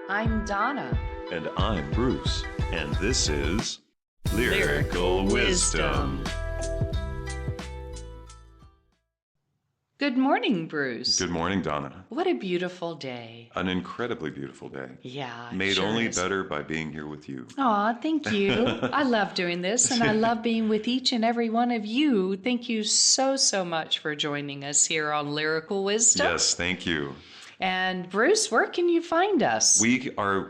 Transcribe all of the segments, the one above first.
I'm Donna. And I'm Bruce. And this is Lyrical Wisdom. Good morning, Bruce. Good morning, Donna. What a beautiful day. An incredibly beautiful day. Yeah. Made sure only is. better by being here with you. Aw, thank you. I love doing this, and I love being with each and every one of you. Thank you so much for joining us here on Lyrical Wisdom. Yes, thank you. And Bruce, where can you find us? We are,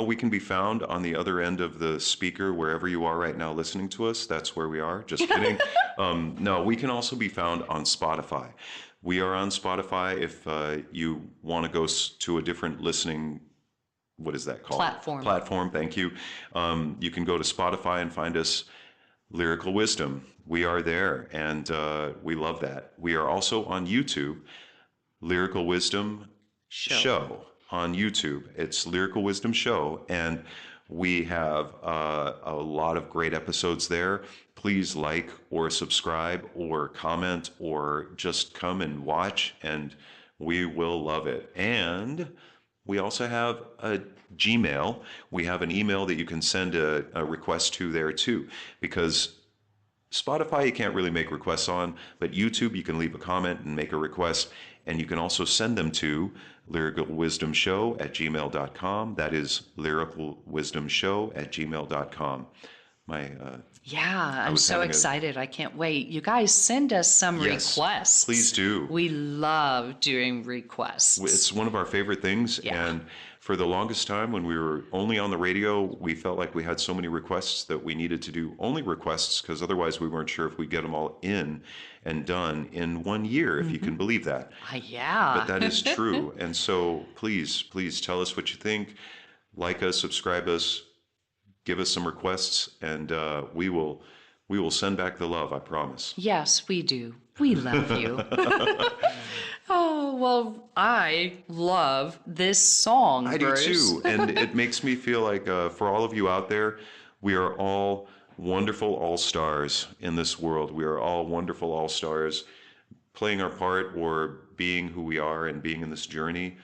we can be found on the other end of the speaker, wherever you are right now listening to us. That's where we are. Just kidding. No, we can also be found on Spotify. We are on Spotify if you want to go to a different listening, what is that called? Platform, thank you. You can go to Spotify and find us, Lyrical Wisdom. We are there, and we love that. We are also on YouTube, Lyrical Wisdom Show on YouTube. It's Lyrical Wisdom Show, and we have a lot of great episodes there. Please like or subscribe or comment or just come and watch, and we will love it. And we also have a Gmail. We have an email that you can send a request to there too, because Spotify you can't really make requests on, but YouTube you can leave a comment and make a request, and you can also send them to lyricalwisdomshow@gmail.com. That is lyricalwisdomshow@gmail.com. I'm so excited. I can't wait. You guys send us some requests. Please do. We love doing requests. It's one of our favorite things. Yeah. And for the longest time when we were only on the radio, we felt like we had so many requests that we needed to do only requests, because otherwise we weren't sure if we'd get them all in and done in 1 year, if you can believe that. Yeah. But that is true. And so please tell us what you think. Like us, subscribe us, give us some requests, and we will send back the love, I promise. Yes, we do. We love you. Oh, well, I love this song, Bruce. I do too, and it makes me feel like for all of you out there, we are all wonderful all-stars in this world. We are all wonderful all-stars playing our part or being who we are and being in this journey.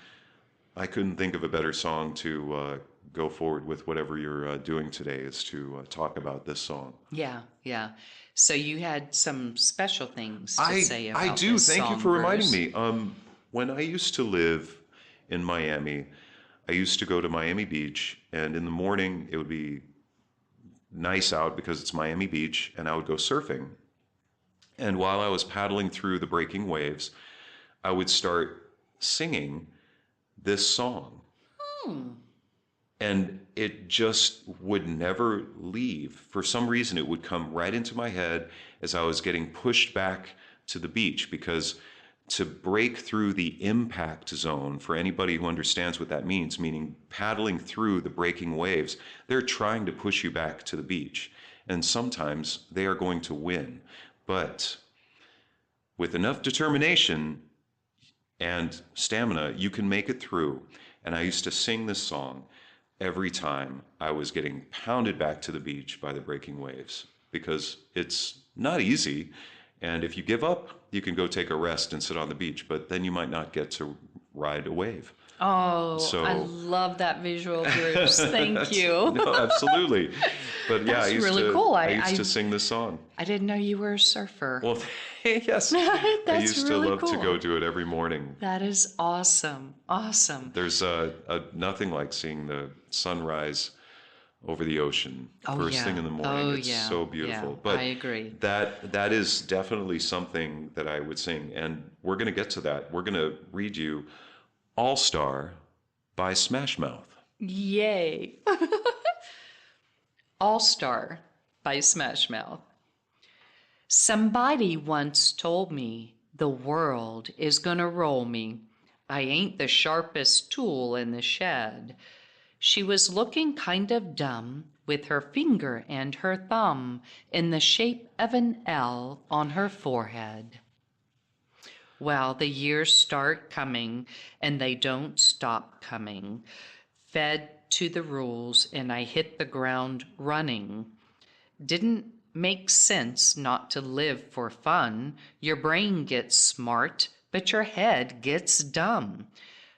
I couldn't think of a better song to go forward with whatever you're doing today, is to talk about this song. Yeah. So you had some special things to say about I do. This Thank song, you for reminding Bruce. me. When I used to live in Miami, I used to go to Miami Beach, and in the morning it would be nice out because it's Miami Beach, and I would go surfing. And while I was paddling through the breaking waves, I would start singing this song. And it just would never leave. For some reason, it would come right into my head as I was getting pushed back to the beach, because to break through the impact zone, for anybody who understands what that means, meaning paddling through the breaking waves, they're trying to push you back to the beach. And sometimes they are going to win. But with enough determination and stamina, you can make it through. And I used to sing this song every time I was getting pounded back to the beach by the breaking waves, because it's not easy. And if you give up, you can go take a rest and sit on the beach, but then you might not get to ride a wave. Oh, so, I love that visual, Bruce. Thank you. No, absolutely. But yeah, That's really cool. I used to sing this song. I didn't know you were a surfer. Well, yes. That's I used really to love cool. to go do it every morning. That is awesome. Awesome. There's nothing like seeing the sunrise over the ocean first thing in the morning. It's so beautiful. Yeah, but I agree. That is definitely something that I would sing, and we're going to get to that. We're going to read you All Star by Smash Mouth. Yay. All Star by Smash Mouth. Somebody once told me the world is gonna roll me. I ain't the sharpest tool in the shed. She was looking kind of dumb with her finger and her thumb in the shape of an L on her forehead. Well, the years start coming and they don't stop coming. Fed to the rules and I hit the ground running. Didn't make sense not to live for fun. Your brain gets smart, but your head gets dumb.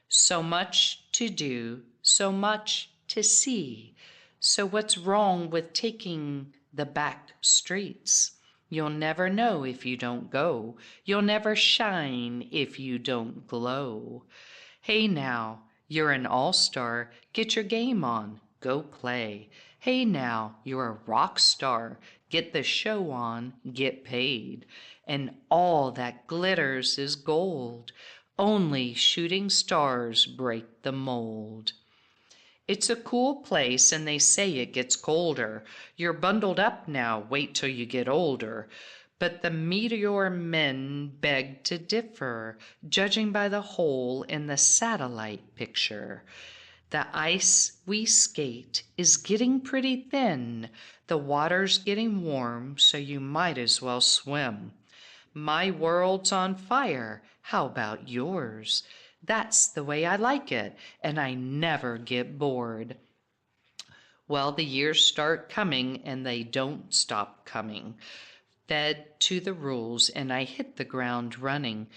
So much to do, so much to see. So what's wrong with taking the back streets? You'll never know if you don't go. You'll never shine if you don't glow. Hey now, you're an all-star. Get your game on. Go play. Hey now, you're a rock star. Get the show on. Get paid. And all that glitters is gold. Only shooting stars break the mold. It's a cool place and they say it gets colder. You're bundled up now, wait till you get older. But the meteor men beg to differ, judging by the hole in the satellite picture. The ice we skate is getting pretty thin. The water's getting warm, so you might as well swim. My world's on fire. How about yours? That's the way I like it, and I never get bored. Well, the years start coming, and they don't stop coming. Fed to the rules, and I hit the ground running.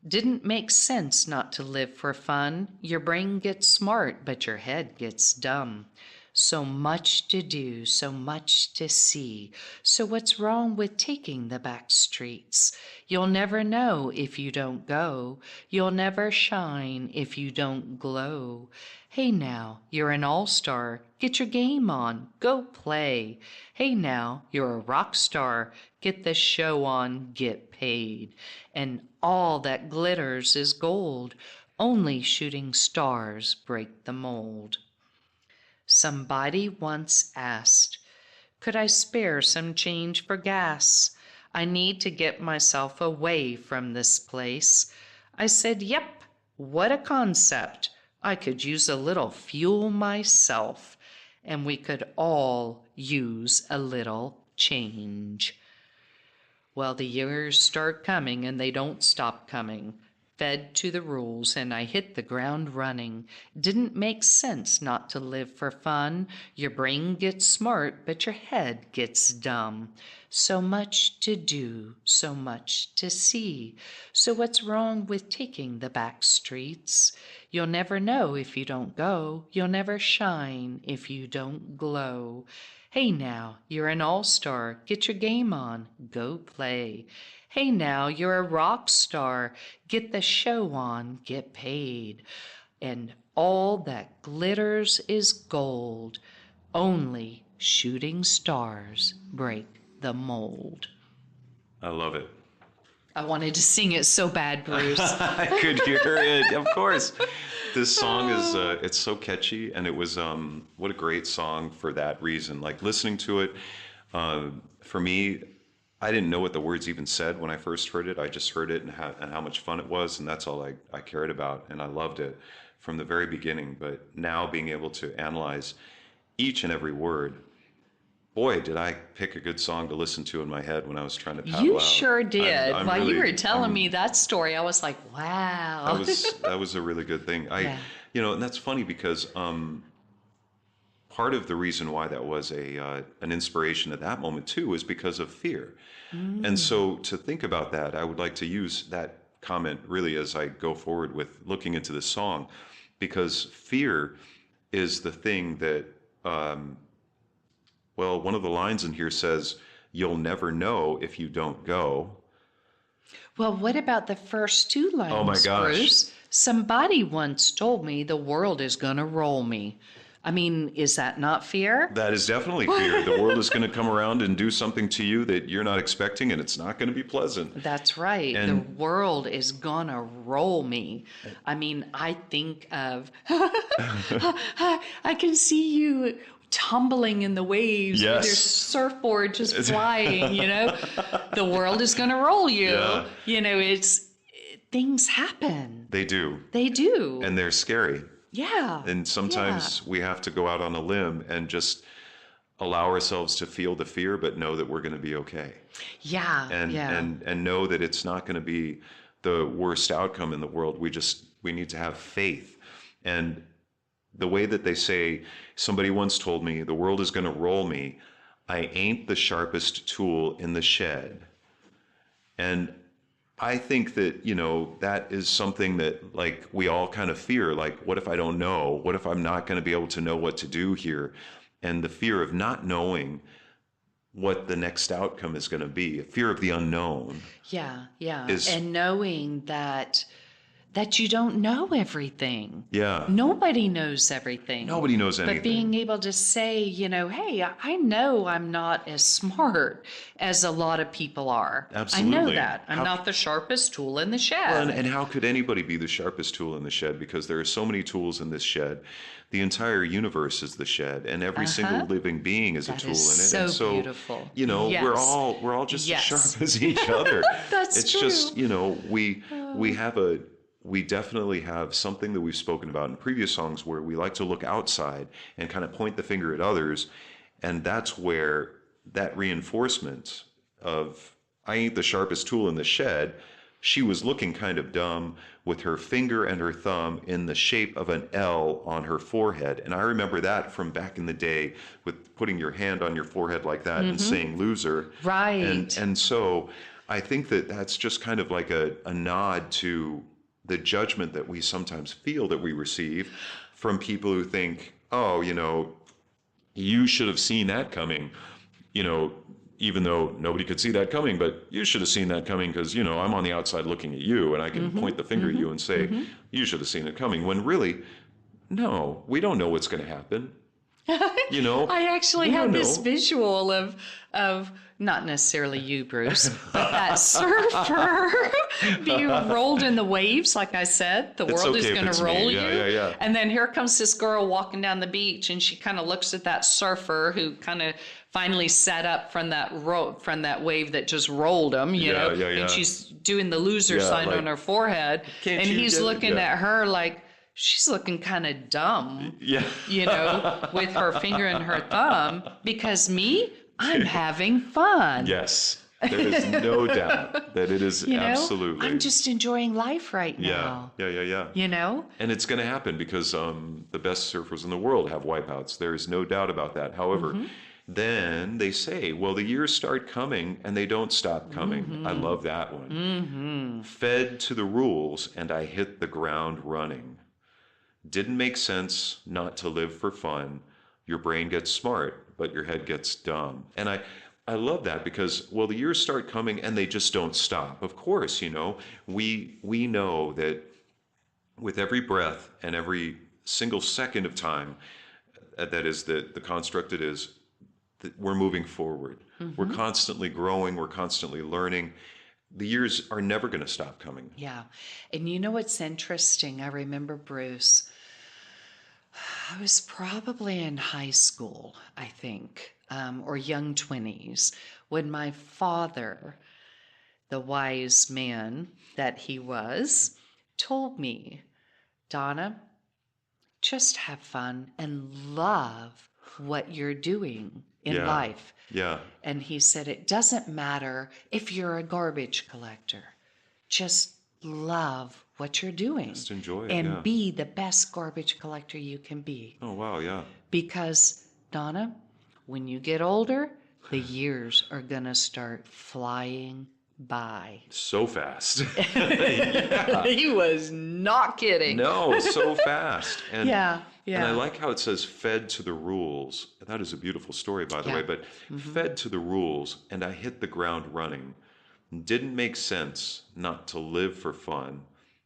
Didn't make sense not to live for fun. Your brain gets smart, but your head gets dumb. So much to do, so much to see. So what's wrong with taking the back streets? You'll never know if you don't go. You'll never shine if you don't glow. Hey now, you're an all-star. Get your game on. Go play. Hey now, you're a rock star. Get the show on. Get paid. And all that glitters is gold. Only shooting stars break the mold. Somebody once asked, could I spare some change for gas? I need to get myself away from this place. I said, yep, what a concept. I could use a little fuel myself, and we could all use a little change. Well, the years start coming, and they don't stop coming. Fed to the rules, and I hit the ground running. Didn't make sense not to live for fun. Your brain gets smart, but your head gets dumb. So much to do, so much to see. So what's wrong with taking the back streets? You'll never know if you don't go. You'll never shine if you don't glow. Hey now, you're an all-star. Get your game on. Go play. Hey now, you're a rock star. Get the show on. Get paid. And all that glitters is gold. Only shooting stars break the mold. I love it. I wanted to sing it so bad, Bruce. I could hear it, of course. This song is, it's so catchy, and it was, what a great song for that reason. Like, listening to it, for me, I didn't know what the words even said when I first heard it. I just heard it and how much fun it was, and that's all I cared about, and I loved it from the very beginning. But now being able to analyze each and every word, boy, did I pick a good song to listen to in my head when I was trying to paddle out. You sure did. While really, you were telling me that story, I was like, wow. That was a really good thing. And that's funny because part of the reason why that was an inspiration at that moment too is because of fear. And so to think about that, I would like to use that comment really as I go forward with looking into this song, because fear is the thing that, one of the lines in here says, you'll never know if you don't go. Well, what about the first two lines, oh my gosh. Bruce? Somebody once told me the world is going to roll me. I mean, is that not fear? That is definitely fear. The world is going to come around and do something to you that you're not expecting, and it's not going to be pleasant. That's right. And the world is going to roll me. I mean, I think of, I can see you tumbling in the waves with your surfboard just flying, The world is going to roll you. Yeah. Things happen. They do. They do. And they're scary. Yeah. And sometimes we have to go out on a limb and just allow ourselves to feel the fear, but know that we're going to be okay. Yeah. And know that it's not going to be the worst outcome in the world. We need to have faith. And the way that they say, somebody once told me, the world is going to roll me. I ain't the sharpest tool in the shed. And I think that, that is something that like we all kind of fear. Like, what if I don't know? What if I'm not going to be able to know what to do here? And the fear of not knowing what the next outcome is going to be, a fear of the unknown Yeah, yeah. is, And knowing that you don't know everything. yeah, Nobody knows everything. nobody knows But being anything. able to say, hey, I know I'm not as smart as a lot of people are. I know Absolutely. that. I'm How, not the sharpest tool in the well, and, shed. and how could anybody be the sharpest tool in the shed? Because there are so many tools in this shed. The entire universe is the shed, and every single living being is a That tool is in it. so And so, beautiful. we're Yes. all just as Yes. sharp as each other. That's It's true. just, we definitely have something that we've spoken about in previous songs where we like to look outside and kind of point the finger at others, and that's where that reinforcement of I ain't the sharpest tool in the shed. She was looking kind of dumb with her finger and her thumb in the shape of an L on her forehead. And I remember that from back in the day with putting your hand on your forehead like that and saying loser. Right. And so I think that that's just kind of like a nod to the judgment that we sometimes feel that we receive from people who think, oh, you should have seen that coming, even though nobody could see that coming, but you should have seen that coming because, I'm on the outside looking at you and I can point the finger at you and say, you should have seen it coming. When really, no, we don't know what's going to happen. I actually we had don't this know. visual of not necessarily you, Bruce, but that surfer being rolled in the waves. Like I said, the It's world okay is if going it's to roll me. you. Yeah. And then here comes this girl walking down the beach, and she kind of looks at that surfer who kind of finally sat up from that wave that just rolled him, Yeah. And she's doing the loser Yeah, sign like, on her forehead, can't and you he's get it? looking Yeah. at her like she's looking kind of dumb. Yeah. With her finger and her thumb, because I'm having fun. Yes. There is no doubt that it is absolutely. I'm just enjoying life right Yeah. now. Yeah. And it's going to happen because the best surfers in the world have wipeouts. There is no doubt about that. However, then they say, well, the years start coming and they don't stop coming. I love that one. Fed to the rules and I hit the ground running. Didn't make sense not to live for fun. Your brain gets smart, but your head gets dumb. And I love that because, well, the years start coming and they just don't stop. Of course, we know that with every breath and every single second of time, that is the construct it is, that we're moving forward. We're constantly growing. We're constantly learning. The years are never going to stop coming. Yeah. And you know what's interesting? I remember, Bruce, I was probably in high school, I think, or young 20s, when my father, the wise man that he was, told me, Donna, just have fun and love what you're doing in Yeah. life. Yeah. And he said, it doesn't matter if you're a garbage collector. Just love what you're doing. Just enjoy it, and yeah. be the best garbage collector you can be. Oh, wow. Yeah. Because, Donna, when you get older, the years are going to start flying by. So fast. Yeah. He was not kidding. No, so fast. And, Yeah. And I like how it says fed to the rules. That is a beautiful story, by the way, but fed to the rules and I hit the ground running. Didn't make sense not to live for fun.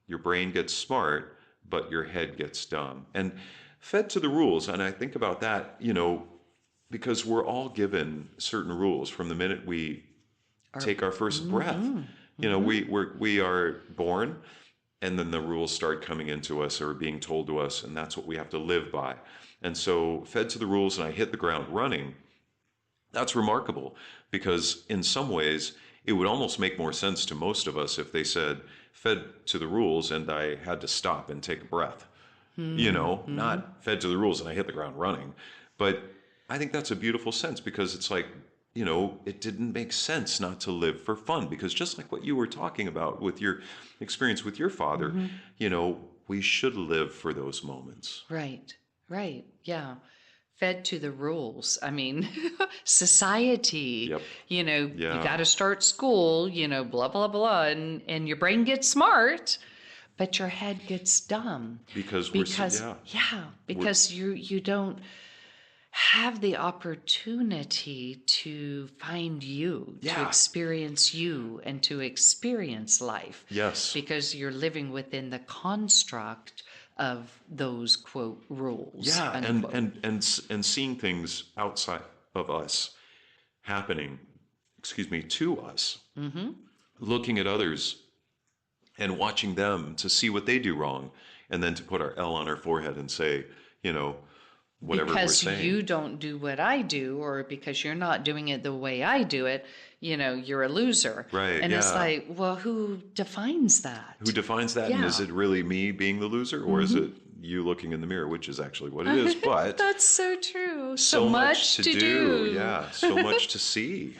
Your brain gets smart, but your head gets dumb. And fed to the rules. And I think about that, because we're all given certain rules from the minute we take our first breath. We are born, and then the rules start coming into us or being told to us, and that's what we have to live by. And so, fed to the rules, and I hit the ground running. That's remarkable because, in some ways, it would almost make more sense to most of us if they said, fed to the rules, and I had to stop and take a breath. Not fed to the rules and I hit the ground running. But I think that's a beautiful sense because it's like, it didn't make sense not to live for fun because just like what you were talking about with your experience with your father, we should live for those moments. Right. Yeah. fed to the rules. I mean, society, Yep. you Yeah. got to start school, blah, blah, blah. And your brain gets smart, but your head gets dumb Because because, yeah. yeah, We're, because you don't have the opportunity to find you, to yeah. experience you, and to experience life Yes. because you're living within the construct of those quote rules Yeah. unquote. And seeing things outside of us happening, excuse me, to us, Hmm. looking at others and watching them to see what they do wrong, and then to put our L on our forehead and say, you know, whatever we're Because saying. you don't do what I do, or because you're not doing it the way I do it, you're a loser. Right. And it's Yeah. like, well, who defines Who that? defines that? And is Yeah. it really me being the loser, or is it you looking in the mirror, which is actually what it is? But That's so true. So so much much to to do. do. Yeah. So much to see.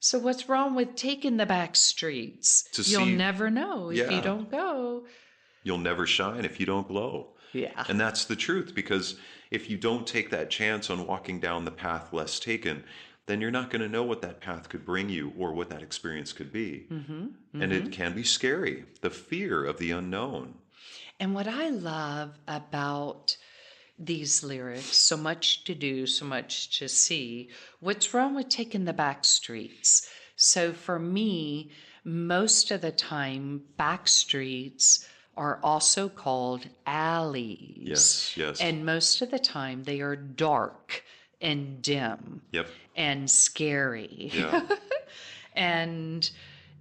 So what's wrong with taking the back streets? To You'll see, never know if you yeah, don't go. you'll never shine if you don't glow. Yeah. And that's the truth, because if you don't take that chance on walking down the path less taken, then you're not going to know what that path could bring you or what that experience could be. Mm-hmm. And Mm-hmm. it can be scary, the fear of the unknown. And what I love about these lyrics, so much to do, so much to see, what's wrong with taking the back streets? So for me, most of the time, back streets are also called alleys. Yes, yes. And most of the time, they are dark and dim Yep. and scary. Yeah. And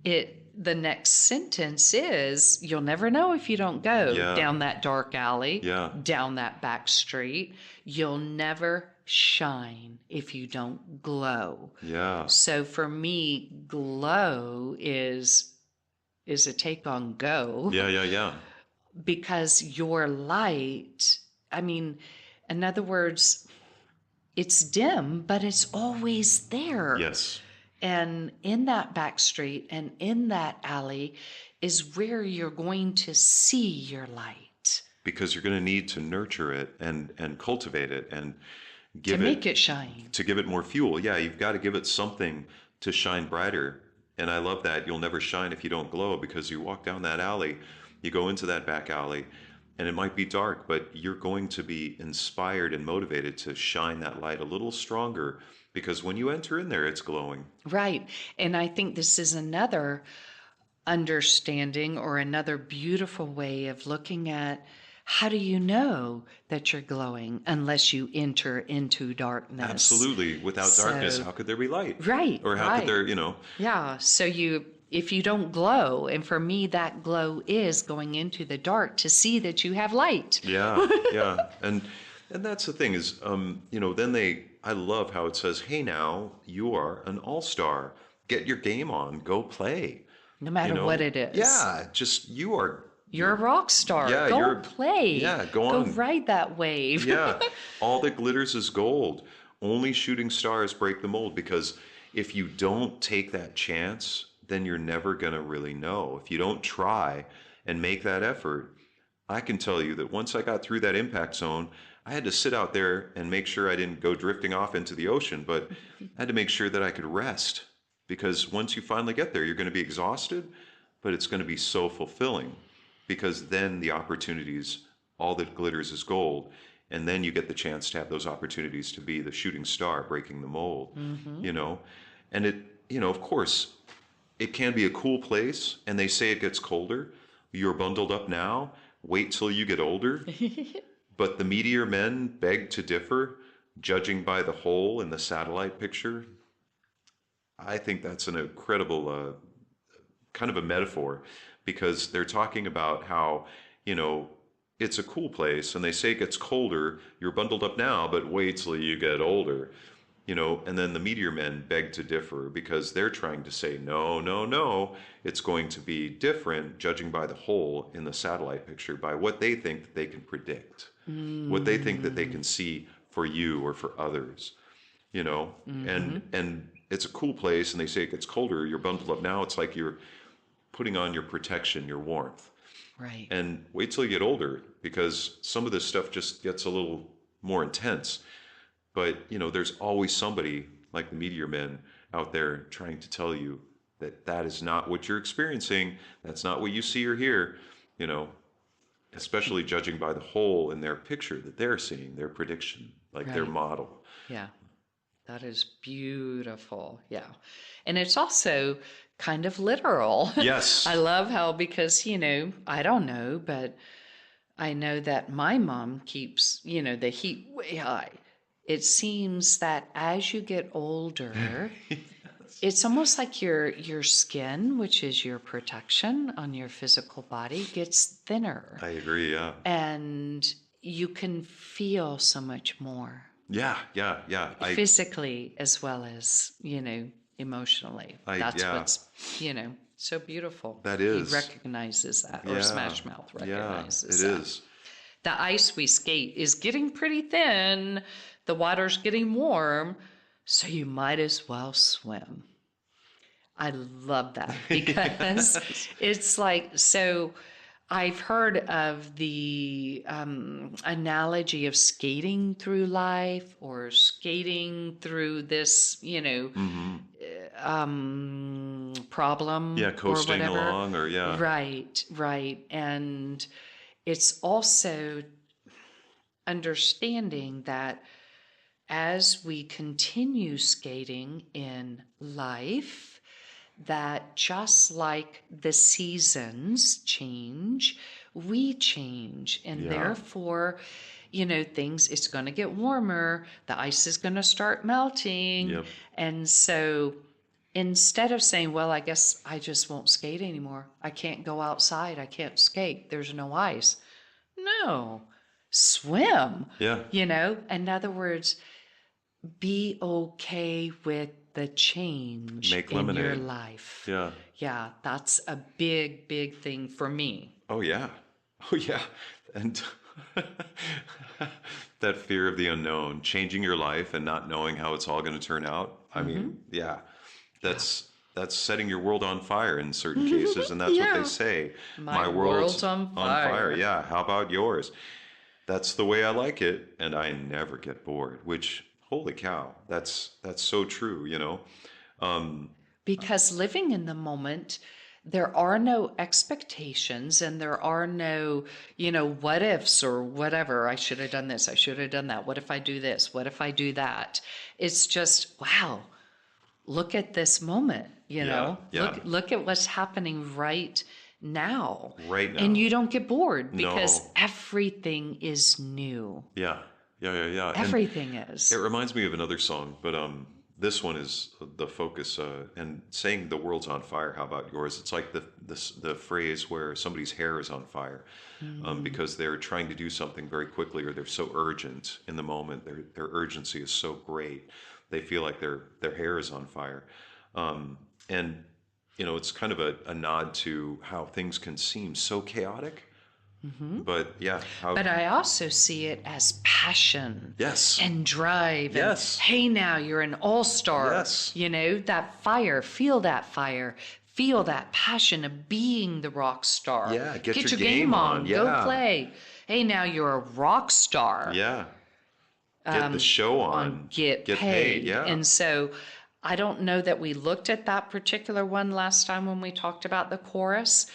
the next sentence is you'll never know if you don't go Yeah. down that dark alley, Yeah. down that back street. You'll never shine if you don't glow. Yeah. So for me, glow is a take on go Yeah, yeah, yeah. because your light, I mean, in other words, it's dim, but it's always there. Yes. And in that back street and in that alley is where you're going to see your light Because you're going to need to nurture it and cultivate it and to give make it shine. to give it more fuel. Yeah, you've got to give it something to shine brighter. And I love that. You'll never shine if you don't glow, because you walk down that alley, you go into that back alley, and it might be dark, but you're going to be inspired and motivated to shine that light a little stronger, because when you enter in there, it's glowing. Right. And I think this is another understanding or another beautiful way of looking at how do you know that you're glowing unless you enter into darkness? Absolutely. Without darkness, So- how could there be light? Right. Or how right. could there, Yeah. So if you don't glow, and for me, that glow is going into the dark to see that you have light. yeah, yeah. And that's the thing is, I love how it says, hey, now you are an all-star. Get your game on, go play. No matter what it is. Yeah, just You're a rock star. Yeah, Go play. yeah, go on. ride that wave. Yeah, all that glitters is gold. Only shooting stars break the mold, because if you don't take that chance, then you're never going to really know. If you don't try and make that effort, I can tell you that once I got through that impact zone, I had to sit out there and make sure I didn't go drifting off into the ocean, but I had to make sure that I could rest, because once you finally get there, you're going to be exhausted, but it's going to be so fulfilling, because then the opportunities, all that glitters is gold, and then you get the chance to have those opportunities to be the shooting star breaking the mold, and of course, it can be a cool place, and they say it gets colder. You're bundled up now, wait till you get older. But the meteor men beg to differ, judging by the hole in the satellite picture. I think that's an incredible kind of a metaphor, because they're talking about how, it's a cool place, and they say it gets colder. You're bundled up now, but wait till you get older. And then the meteor men beg to differ, because they're trying to say, no, no, no, it's going to be different, judging by the hole in the satellite picture, by what they think that they can predict, what they think that they can see for you or for others, and it's a cool place, and they say it gets colder, you're bundled up now, it's like you're putting on your protection, your warmth. Right. And wait till you get older, because some of this stuff just gets a little more intense. But, there's always somebody like the Meteor Men out there trying to tell you that that is not what you're experiencing. That's not what you see or hear, you know, especially judging by the hole in their picture that they're seeing, their prediction, like their Right. model. Yeah. That is beautiful. Yeah. And it's also kind of literal. Yes. I love how, because, I don't know, but I know that my mom keeps, the heat way high. It seems that as you get older, it's almost like your skin, which is your protection on your physical body, gets thinner. I agree, yeah. And you can feel so much more. Yeah. Physically as well as, emotionally. That's yeah. what's, so beautiful. That is. He recognizes that, or Yeah. Smash Mouth recognizes yeah, it that. is. The ice we skate is getting pretty thin. The water's getting warm, so you might as well swim. I love that because it's like, so I've heard of the analogy of skating through life or skating through this, problem. Yeah, coasting or whatever. along or yeah. Right. And it's also understanding that as we continue skating in life, that just like the seasons change, we change. And therefore, things, it's going to get warmer. The ice is going to start melting. Yep. And so instead of saying, well, I guess I just won't skate anymore. I can't go outside. I can't skate. There's no ice. No, swim. Yeah. In other words, be okay with the change Make in lemonade. your life. Yeah. Yeah, that's a big, big thing for me. Oh, yeah. And that fear of the unknown, changing your life and not knowing how it's all going to turn out. I mean, that's setting your world on fire in certain cases. And that's what they say. My world's on fire. Yeah. How about yours? That's the way I like it. And I never get bored, which, holy cow, that's so true, Because living in the moment, there are no expectations and there are no, what ifs or whatever. I should have done this. I should have done that. What if I do this? What if I do that? It's just, wow, look at this moment, Yeah. Look at what's happening right now. Right now. And you don't get bored because No. everything is new. Yeah. Everything is. It reminds me of another song, but this one is the focus. And saying the world's on fire. How about yours? It's like the phrase where somebody's hair is on fire because they're trying to do something very quickly, or they're so urgent in the moment. Their urgency is so great. They feel like their hair is on fire, and it's kind of a nod to how things can seem so chaotic. But yeah. But I also see it as passion. Yes. And drive. Yes. And, hey, now you're an all-star. Yes. That fire. Feel that fire. Feel that passion of being the rock star. Yeah, get your your game game on. on. Go Yeah. play. Hey, now you're a rock star. Yeah. Get the show on. Get paid. paid. Yeah. And so I don't know that we looked at that particular one last time when we talked about the chorus.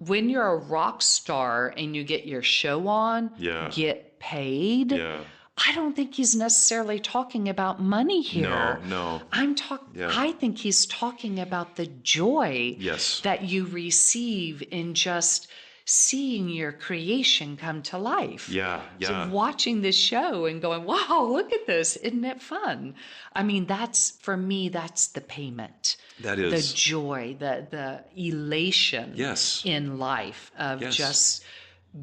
When you're a rock star and you get your show on, get paid. Yeah. I don't think he's necessarily talking about money here. No. I think he's talking about the joy Yes. that you receive in just seeing your creation come to life. Yeah. So watching this show and going, wow, look at this. Isn't it fun? I mean, for me, that's the payment. That is. The joy, the elation Yes. in life of just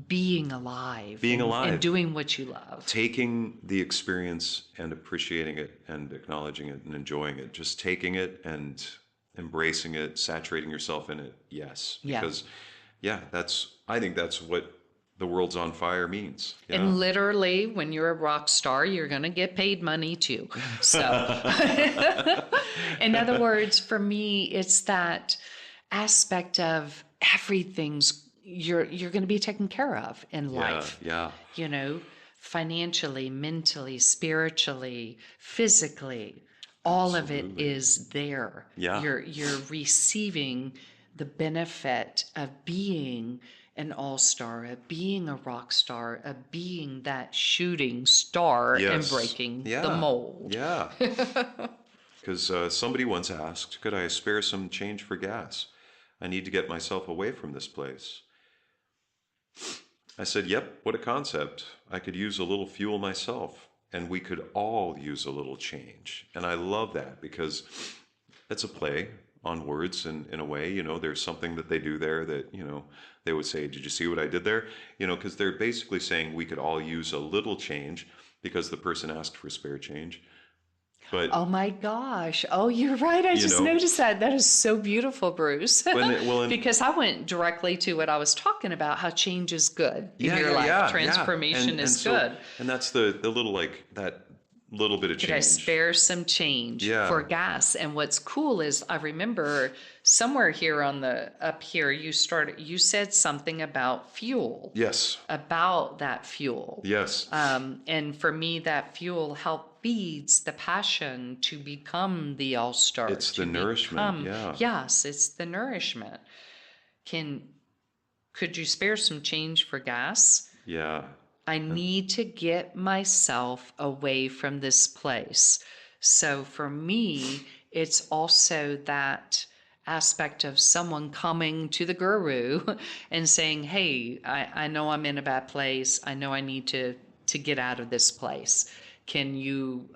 being alive. And doing what you love. Taking the experience and appreciating it and acknowledging it and enjoying it. Just taking it and embracing it, saturating yourself in it. Yes. Because I think that's what the world's on fire means. And literally, when you're a rock star, you're going to get paid money too. So, in other words, for me, it's that aspect of everything's you're going to be taken care of in life. Yeah. financially, mentally, spiritually, physically. All of it Absolutely. is there. Yeah. You're receiving the benefit of being an all-star, of being a rock star, of being that shooting star and Yes. breaking the Yeah. mold. Yeah. Because somebody once asked, could I spare some change for gas? I need to get myself away from this place. I said, yep, what a concept. I could use a little fuel myself, and we could all use a little change. And I love that because it's a play on words in a way. There's something that they do there that, they would say, did you see what I did there? Because they're basically saying we could all use a little change because the person asked for spare change. But, Oh my gosh. Oh, you're right. I you just know, noticed that. That is so beautiful, Bruce. and Because I went directly to what I was talking about, how change is good in yeah, your yeah, life. yeah, yeah. Transformation And is so, good. and that's the little, like, that little bit of Could I change. spare some change Yeah. for gas? And what's cool is I remember somewhere here up here, you said something about fuel, Yes. about that fuel. Yes. And for me, that fuel feeds the passion to become the all-star. It's the nourishment. Yeah. Yes, it's the nourishment. Could you spare some change for gas? Yeah. I need to get myself away from this place. So for me, it's also that aspect of someone coming to the guru and saying, hey, I know I'm in a bad place. I know I need to get out of this place. Can you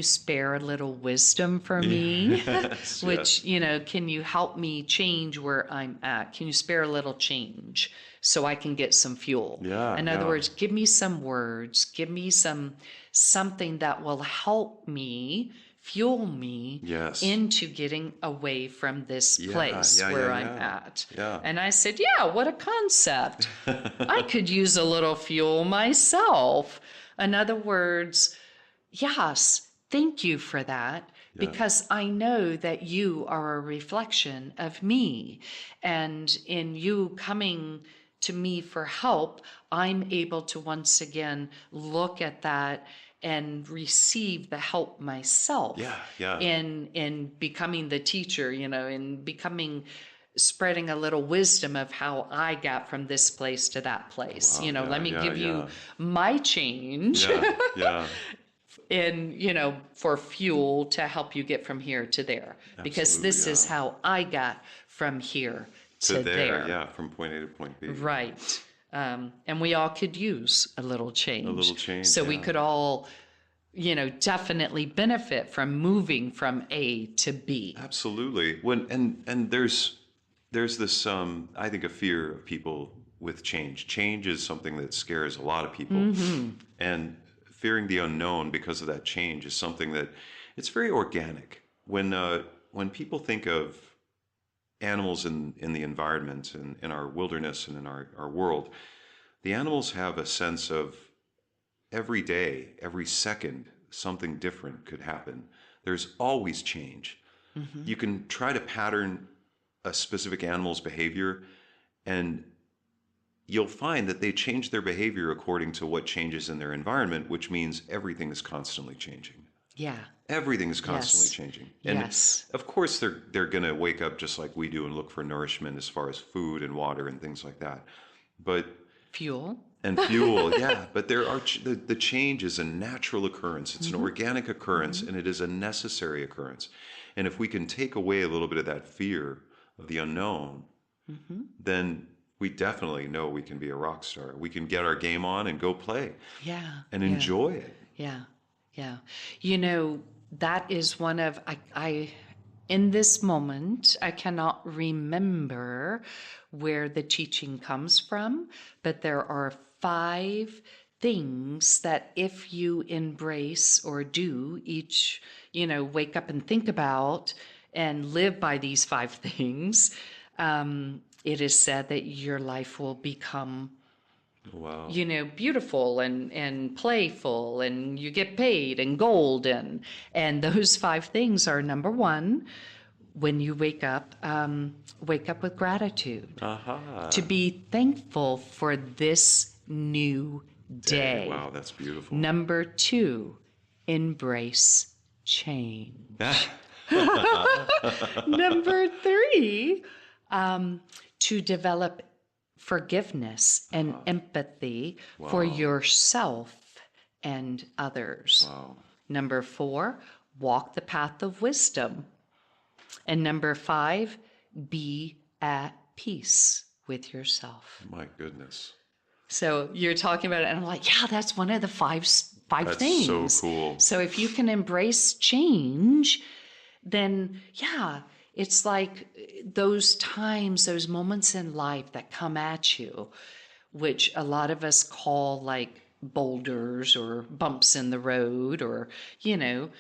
spare a little wisdom for me? Yes, Which, yes. can you help me change where I'm at? Can you spare a little change so I can get some fuel? Yeah, In other yeah. words, give me some words, give me something that will help me, fuel me Yes. into getting away from this Yeah, place yeah, where yeah, I'm yeah. at. Yeah. And I said, yeah, what a concept. I could use a little fuel myself. In other words, yes, thank you for that, Yeah. because I know that you are a reflection of me. And in you coming to me for help, I'm able to once again look at that and receive the help myself. Yeah, yeah. In becoming the teacher, in spreading a little wisdom of how I got from this place to that place. Wow, yeah, Let me yeah, give you yeah. my change. Yeah, yeah. For fuel to help you get from here to there, because Absolutely, this is yeah. how I got from here To to there, there. yeah, from point A to point B. Right. And we all could use a little change. A little change, So we yeah. could all, definitely benefit from moving from A to B. Absolutely. And there's this I think a fear of people with change. Change is something that scares a lot of people. Mm-hmm. And fearing the unknown because of that change is something that it's very organic. When people think of animals in the environment and in our wilderness and in our world, the animals have a sense of every day, every second, something different could happen. There's always change. Mm-hmm. You can try to pattern a specific animal's behavior, and you'll find that they change their behavior according to what changes in their environment, which means everything is constantly changing. Yeah. Everything is constantly Yes. changing. And Yes. of course they're going to wake up just like we do and look for nourishment as far as food and water and things like that. But Fuel. and fuel, yeah, but there are the change is a natural occurrence. It's an organic occurrence, and it is a necessary occurrence. And if we can take away a little bit of that fear of the unknown, then we definitely know we can be a rock star. We can get our game on and go play Yeah. and yeah. enjoy it. Yeah, yeah. That is one of, I in this moment, I cannot remember where the teaching comes from, but there are 5 things that if you embrace or do each, wake up and think about and live by these 5 things, it is said that your life will become Wow. beautiful and playful, and you get paid and golden. And those 5 things are: number 1, when you wake up with gratitude. Aha. To be thankful for this new day. Wow, that's beautiful. Number 2, embrace change. Number 3, to develop forgiveness and empathy for yourself and others. Wow. Number 4, walk the path of wisdom. And number 5, be at peace with yourself. My goodness. So you're talking about it, and I'm like, yeah, that's one of the five That's things. so cool. So if you can embrace change, then yeah, it's like those times, those moments in life that come at you, which a lot of us call like boulders or bumps in the road, or, you know,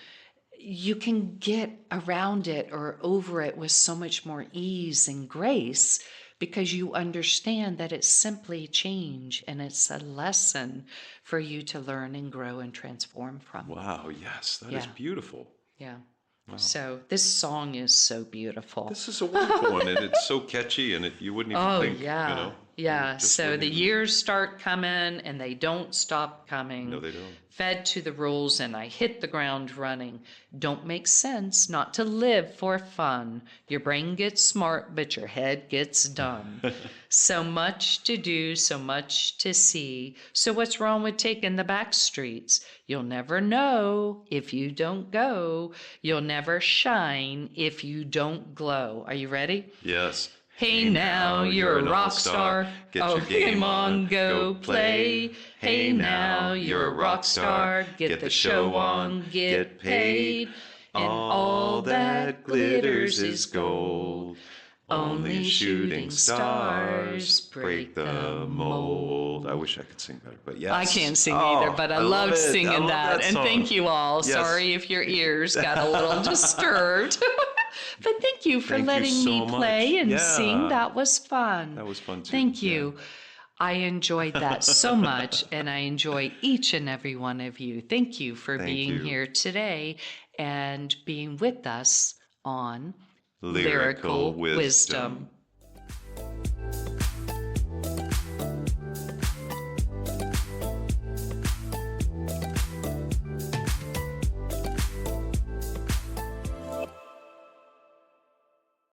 you can get around it or over it with so much more ease and grace because you understand that it's simply change and it's a lesson for you to learn and grow and transform from. Wow, yes, that is Yeah. beautiful. Yeah. So this song is so beautiful. This is a wonderful one, and it's so catchy, and you wouldn't even think, yeah. you know. Yeah. you just So wouldn't the even- years start coming and they don't stop coming. No, they don't. Fed to the rules and I hit the ground running. Don't make sense not to live for fun. Your brain gets smart, but your head gets done. So much to do, so much to see. So what's wrong with taking the back streets? You'll never know if you don't go. You'll never shine if you don't glow. Are you ready? Yes. Hey now, you're a rock star. Get Oh, your game come on, go play. Hey now, you're a rock star. Get the show on, get paid. And all that glitters is gold. Only shooting stars break the mold. I wish I could sing better, but yes. I can't sing either, but I love loved it. singing I love that. And song. thank you all. Yes. Sorry if your ears got a little disturbed. But thank you for Thank you letting so me play much. and Yeah. sing. That was fun. That was fun too. Thank Yeah. you. I enjoyed that so much, and I enjoy each and every one of you. Thank you for Thank being you. here today and being with us on Lyrical Wisdom.